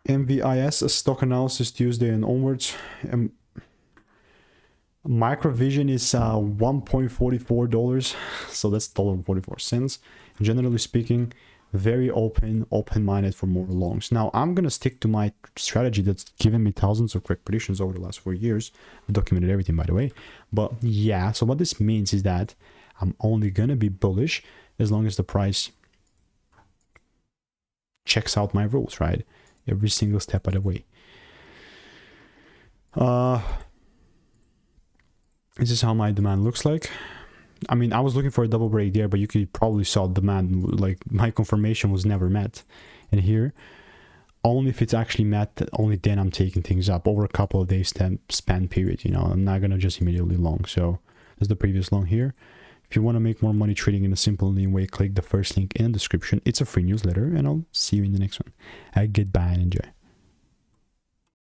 MVIS stock analysis Tuesday and onwards. Microvision is $1.44, so that's $1.44. Generally speaking, very open-minded for more longs. Now I'm gonna stick to my strategy that's given me thousands of correct predictions over the last 4 years. I've documented everything, by the way. But yeah, so what this means is that I'm only gonna be bullish as long as the price checks out my rules, right? Every single step of the way. This is how my demand looks like. I mean, I was looking for a double break there, but you could probably saw demand, like my confirmation was never met. And here, only if it's actually met, only then I'm taking things up over a couple of days span period, you know. I'm not gonna just immediately long. So there's the previous long here. If you want to make more money trading in a simple and lean way, click the first link in the description. It's a free newsletter, and I'll see you in the next one. Goodbye and enjoy.